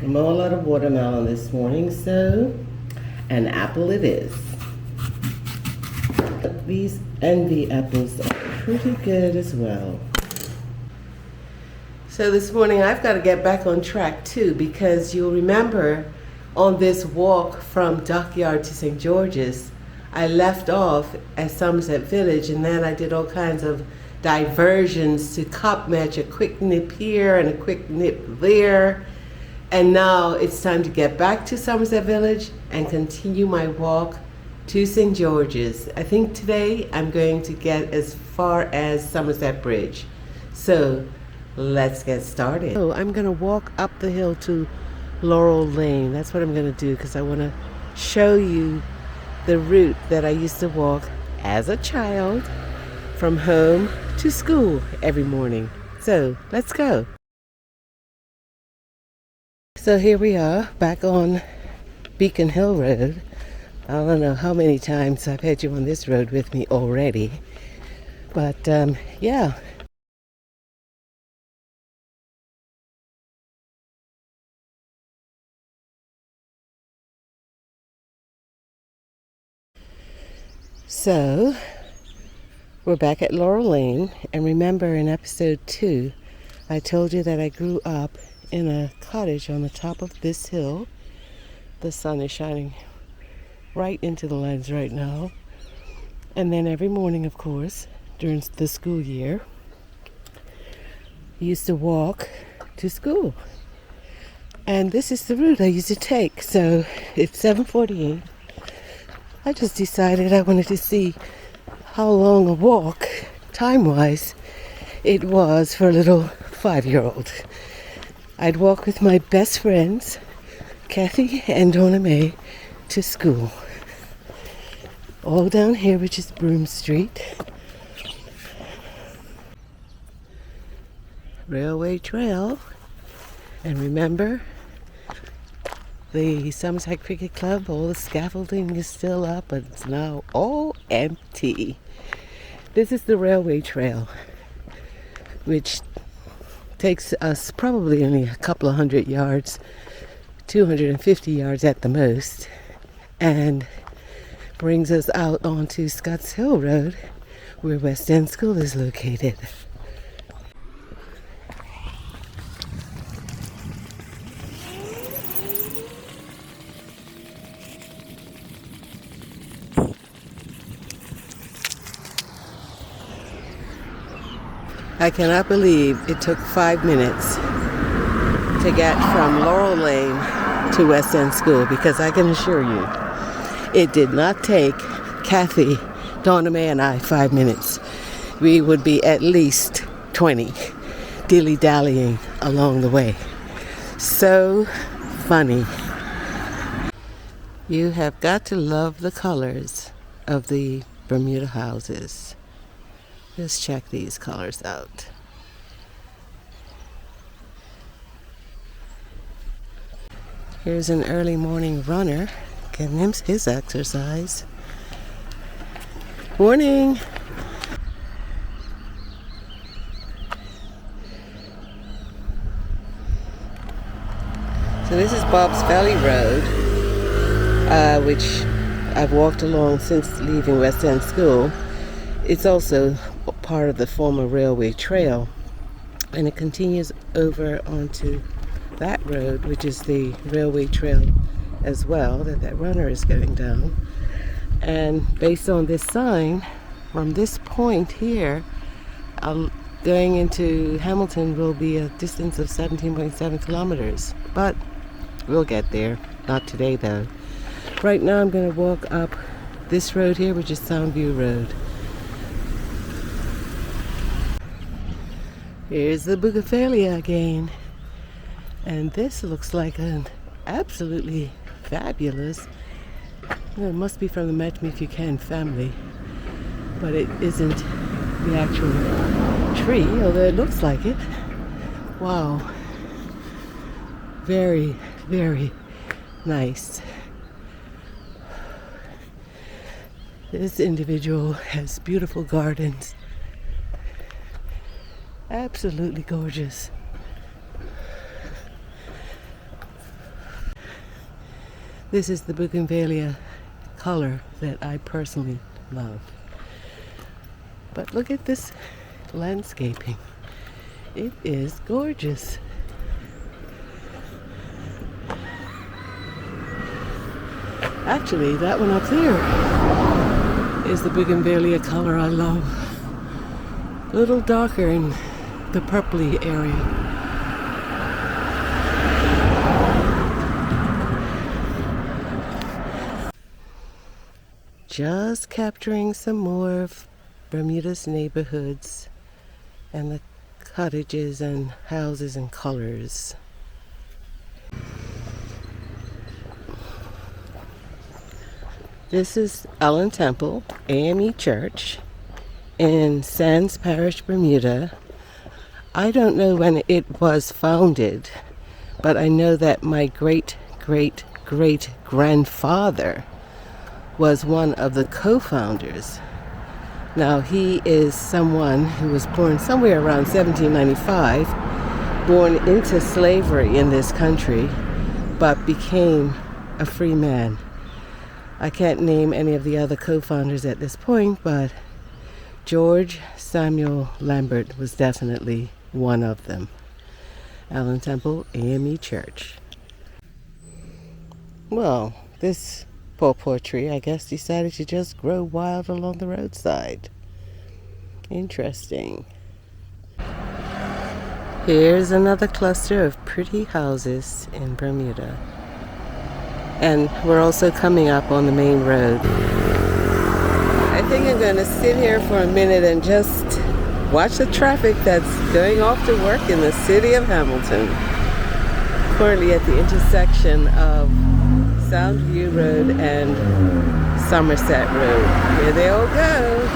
I'm all out of watermelon this morning, so an apple it is. These envy apples are pretty good as well. So this morning I've got to get back on track too, because you'll remember on this walk from Dockyard to St. George's, I left off at Somerset Village and then I did all kinds of diversions to cop match, a quick nip here and a quick nip there. And now it's time to get back to Somerset Village and continue my walk to St. George's. I think today I'm going to get as far as Somerset Bridge. So let's get started. So I'm going to walk up the hill to Laurel Lane. That's what I'm going to do because I want to show you the route that I used to walk as a child from home to school every morning. So let's go. So here we are back on Beacon Hill Road. I don't know how many times I've had you on this road with me already, but yeah. So we're back at Laurel Lane, and remember in episode 2 I told you that I grew up in a cottage on the top of this hill. The sun is shining right into the lens right now. And then every morning, of course, during the school year, I used to walk to school. And this is the route I used to take. So it's 7:48. I just decided I wanted to see how long a walk, time-wise, it was for a little 5-year-old. I'd walk with my best friends, Kathy and Donna Mae, to school. All down here, which is Broome Street. Railway Trail. And remember, the Somerset Cricket Club, all the scaffolding is still up, but it's now all empty. This is the Railway Trail, which takes us probably only a couple of hundred yards, 250 yards at the most, and brings us out onto Scotts Hill Road, where West End School is located. I cannot believe it took 5 minutes to get from Laurel Lane to West End School, because I can assure you, it did not take Kathy, Donna Mae, and I 5 minutes. We would be at least 20 dilly-dallying along the way. So funny. You have got to love the colors of the Bermuda houses. Just check these colors out. Here's an early morning runner getting him his exercise. Morning! So this is Bob's Valley Road, which I've walked along since leaving West End School. It's also part of the former railway trail, and it continues over onto that road, which is the railway trail as well, that runner is going down. And based on this sign, from this point here, going into Hamilton will be a distance of 17.7 kilometers, but we'll get there. Not today though. Right now I'm going to walk up this road here, which is Soundview Road. Here's the Bougainvillea again. And this looks like an absolutely fabulous, it must be from the Match Me If You Can family, but it isn't the actual tree, although it looks like it. Wow. Very, very nice. This individual has beautiful gardens. Absolutely gorgeous. This is the bougainvillea color that I personally love. But look at this landscaping. It is gorgeous. Actually, that one up there is the bougainvillea color I love. A little darker in the purpley area. Just capturing some more of Bermuda's neighborhoods and the cottages and houses and colors. This is Allen Temple, AME Church in Sandys Parish, Bermuda. I don't know when it was founded, but I know that my great-great-great-grandfather was one of the co-founders. Now, he is someone who was born somewhere around 1795, born into slavery in this country, but became a free man. I can't name any of the other co-founders at this point, but George Samuel Lambert was definitely one of them. Allen Temple, AME Church. Well, this pawpaw tree, I guess, decided to just grow wild along the roadside. Interesting. Here's another cluster of pretty houses in Bermuda. And we're also coming up on the main road. I think I'm going to sit here for a minute and just watch the traffic that's going off to work in the city of Hamilton. Currently at the intersection of Soundview Road and Somerset Road. Here they all go.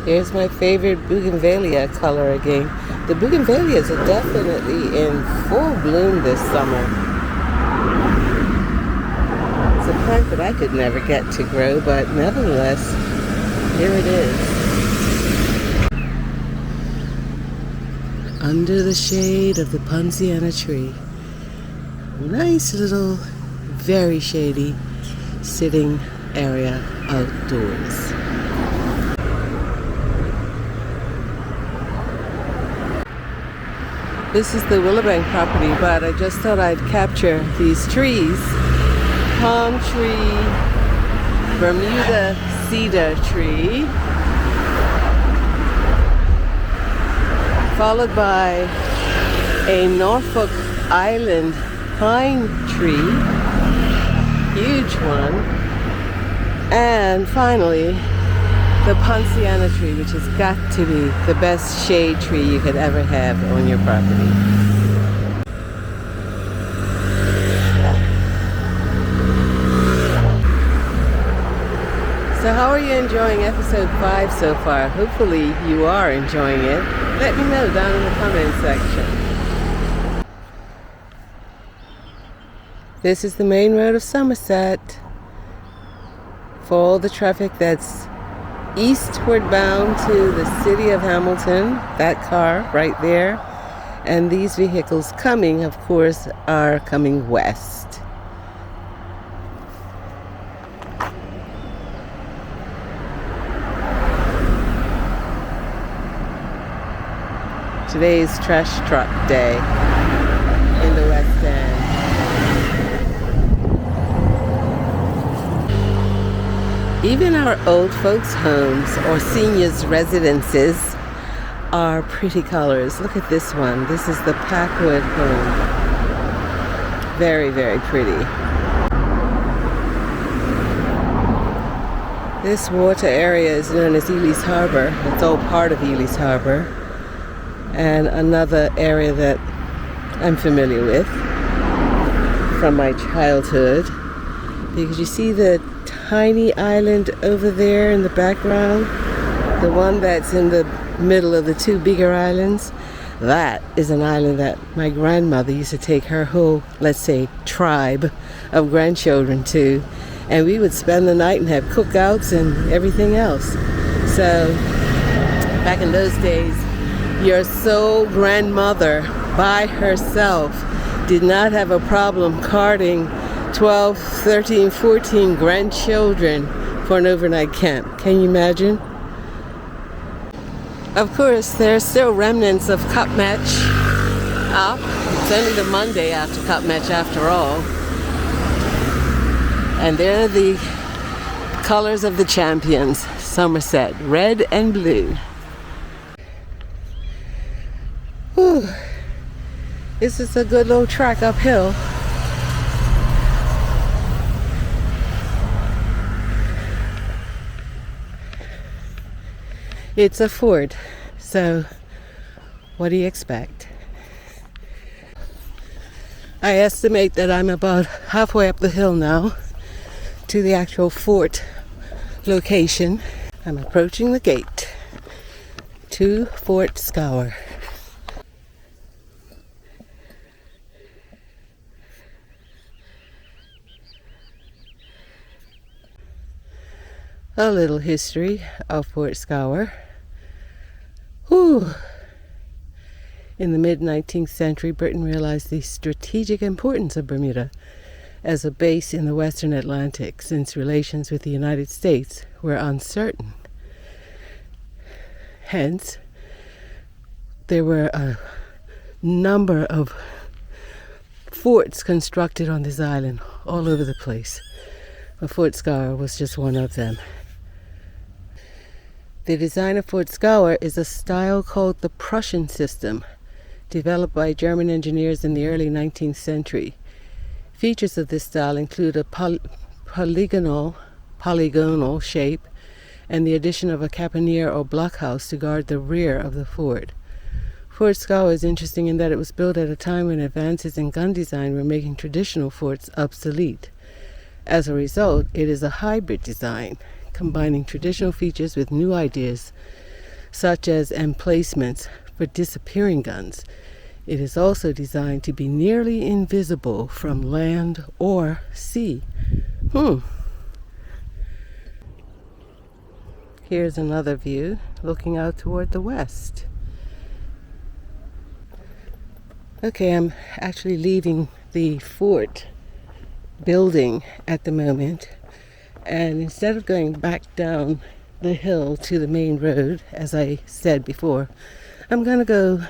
Here's my favorite bougainvillea color again. The bougainvilleas are definitely in full bloom this summer. It's a plant that I could never get to grow, but nevertheless, here it is. Under the shade of the Poinciana tree. Nice little, very shady sitting area outdoors. This is the Willowbank property, but I just thought I'd capture these trees. Palm tree, Bermuda cedar tree, followed by a Norfolk Island pine tree, huge one, and finally the Poinciana tree, which has got to be the best shade tree you could ever have on your property. So how are you enjoying episode 5 so far? Hopefully you are enjoying it. Let me know down in the comment section. This is the main road of Somerset. For all the traffic that's eastward bound to the city of Hamilton, that car right there, and these vehicles coming, of course, are coming west. Today's trash truck day in the West End. Even our old folks' homes or seniors' residences are pretty colors. Look at this one. This is the Packwood home. Very, very pretty. This water area is known as Ely's Harbor. It's all part of Ely's Harbor. And another area that I'm familiar with from my childhood, because you see the tiny island over there in the background, the one that's in the middle of the two bigger islands. That is an island that my grandmother used to take her whole, let's say, tribe of grandchildren to, and we would spend the night and have cookouts and everything else. So back in those days, your sole grandmother by herself did not have a problem carting 12, 13, 14 grandchildren for an overnight camp. Can you imagine? Of course, there are still remnants of Cup Match up. It's only the Monday after Cup Match after all. And there are the colors of the champions, Somerset, red and blue. Whew. This is a good little track uphill. It's a fort, so what do you expect? I estimate that I'm about halfway up the hill now to the actual fort location. I'm approaching the gate to Fort Scaur. A little history of Fort Scaur. Whew. In the mid-19th century, Britain realized the strategic importance of Bermuda as a base in the Western Atlantic, since relations with the United States were uncertain. Hence, there were a number of forts constructed on this island all over the place. But Fort Scaur was just one of them. The design of Fort Scaur is a style called the Prussian system, developed by German engineers in the early 19th century. Features of this style include a polygonal shape and the addition of a caponniere or blockhouse to guard the rear of the fort. Fort Scaur is interesting in that it was built at a time when advances in gun design were making traditional forts obsolete. As a result, it is a hybrid design, combining traditional features with new ideas, such as emplacements for disappearing guns. It is also designed to be nearly invisible from land or sea. Here's another view looking out toward the west. Okay, I'm actually leaving the fort building at the moment. And instead of going back down the hill to the main road, as I said before, I'm going to go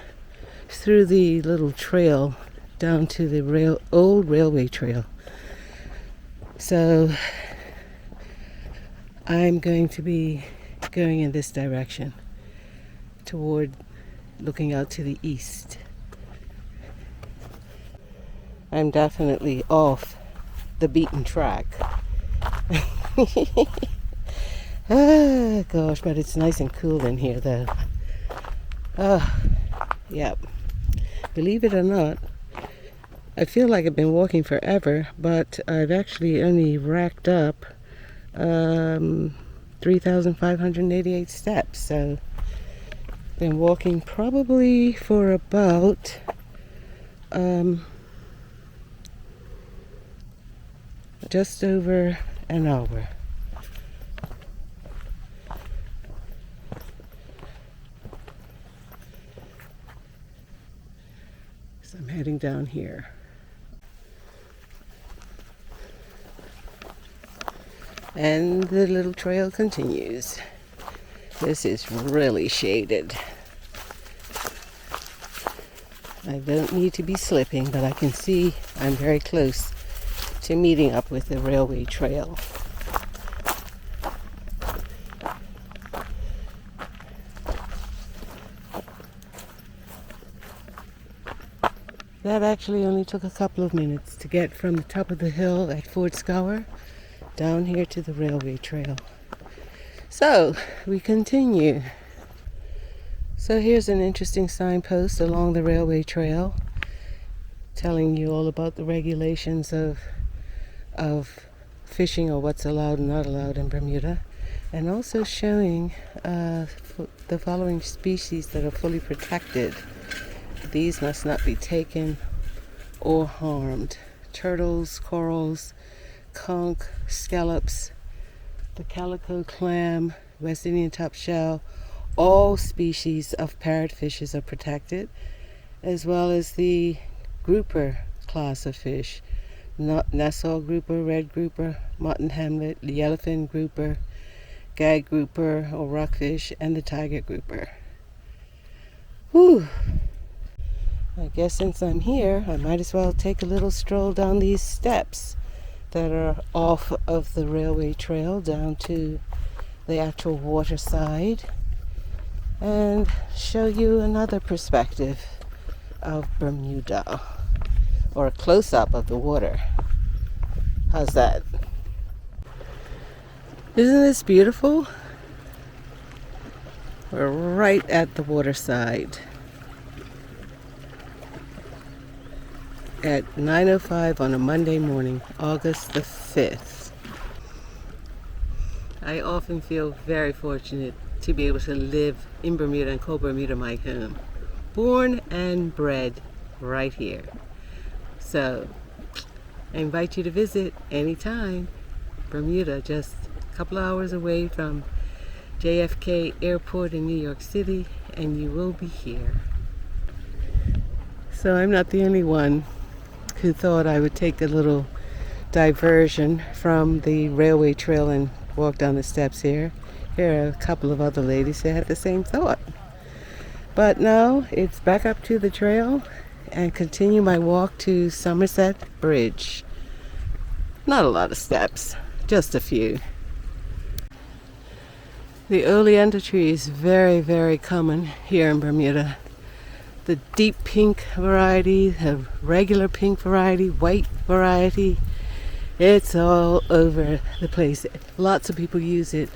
through the little trail down to the old railway trail. So I'm going to be going in this direction toward looking out to the east. I'm definitely off the beaten track. Ah, gosh, but it's nice and cool in here though. Yep. Believe it or not, I feel like I've been walking forever, but I've actually only racked up 3,588 steps. So been walking probably for about just over an hour. So I'm heading down here. And the little trail continues. This is really shaded. I don't need to be slipping, but I can see I'm very close to meeting up with the railway trail. That actually only took a couple of minutes to get from the top of the hill at Fort Scaur down here to the railway trail. So we continue. So here's an interesting signpost along the railway trail telling you all about the regulations of fishing, or what's allowed and not allowed in Bermuda, and also showing the following species that are fully protected. These must not be taken or harmed: turtles, corals, conch, scallops, the calico clam, West Indian topshell. All species of parrotfishes are protected, as well as the grouper class of fish. Nassau grouper, red grouper, mutton hamlet, yellowfin grouper, gag grouper or rockfish, and the tiger grouper. Whew. I guess since I'm here, I might as well take a little stroll down these steps that are off of the railway trail down to the actual water side and show you another perspective of Bermuda, or a close-up of the water. How's that? Isn't this beautiful? We're right at the water side at 9:05 on a Monday morning, August the 5th. I often feel very fortunate to be able to live in Bermuda and call Bermuda my home. Born and bred right here. So I invite you to visit anytime. Bermuda, just a couple hours away from JFK Airport in New York City, and you will be here. So I'm not the only one who thought I would take a little diversion from the railway trail and walk down the steps here. Here are a couple of other ladies who had the same thought. But now it's back up to the trail and continue my walk to Somerset Bridge. Not a lot of steps, just a few. The oleander tree is very, very common here in Bermuda. The deep pink variety, the regular pink variety, white variety, it's all over the place. Lots of people use it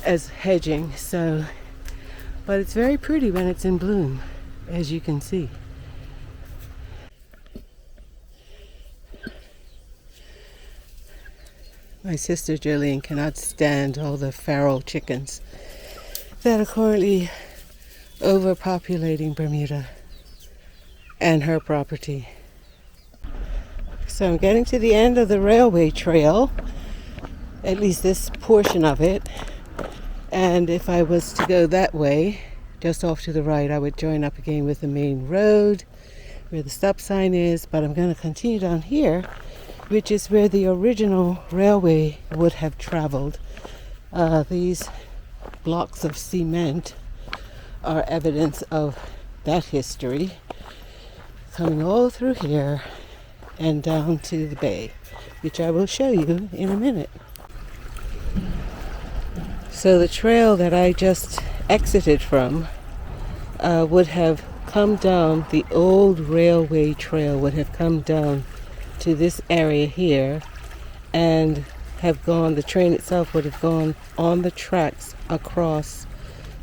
as hedging, but it's very pretty when it's in bloom, as you can see. My sister Jolene cannot stand all the feral chickens that are currently overpopulating Bermuda and her property. So I'm getting to the end of the railway trail, at least this portion of it, and if I was to go that way, just off to the right, I would join up again with the main road where the stop sign is, but I'm going to continue down here, which is where the original railway would have traveled. These blocks of cement are evidence of that history, coming all through here and down to the bay, which I will show you in a minute. So the trail that I just exited from would have come down, the old railway trail would have come down to this area here and have gone, the train itself would have gone on the tracks across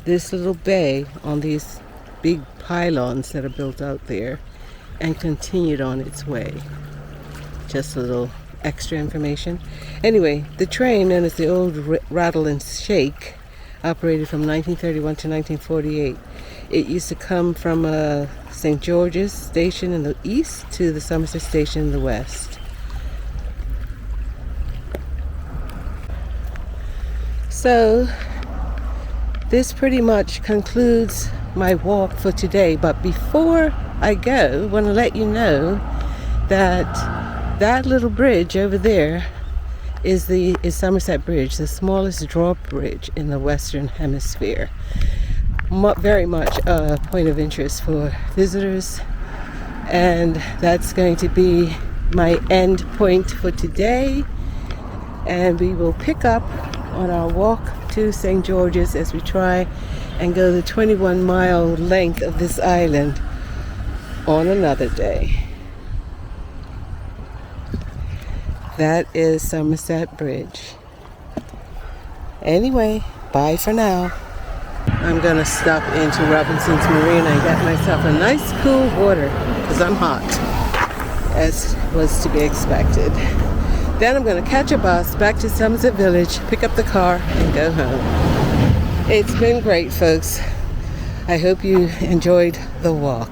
this little bay on these big pylons that are built out there and continued on its way. Just a little extra information. Anyway, the train, known as the old Rattle and Shake, operated from 1931 to 1948. It used to come from St. George's Station in the east to the Somerset Station in the west. So this pretty much concludes my walk for today, but before I go, I want to let you know that that little bridge over there is Somerset Bridge, the smallest drawbridge in the Western Hemisphere. Very much a point of interest for visitors, and that's going to be my end point for today, and we will pick up on our walk to St. George's as we try and go the 21-mile length of this island on another day. That is Somerset Bridge. Anyway, bye for now. I'm gonna stop into Robinson's Marina and get myself a nice cool water because I'm hot, as was to be expected. Then I'm gonna catch a bus back to Somerset Village, pick up the car, and go home. It's been great, folks. I hope you enjoyed the walk.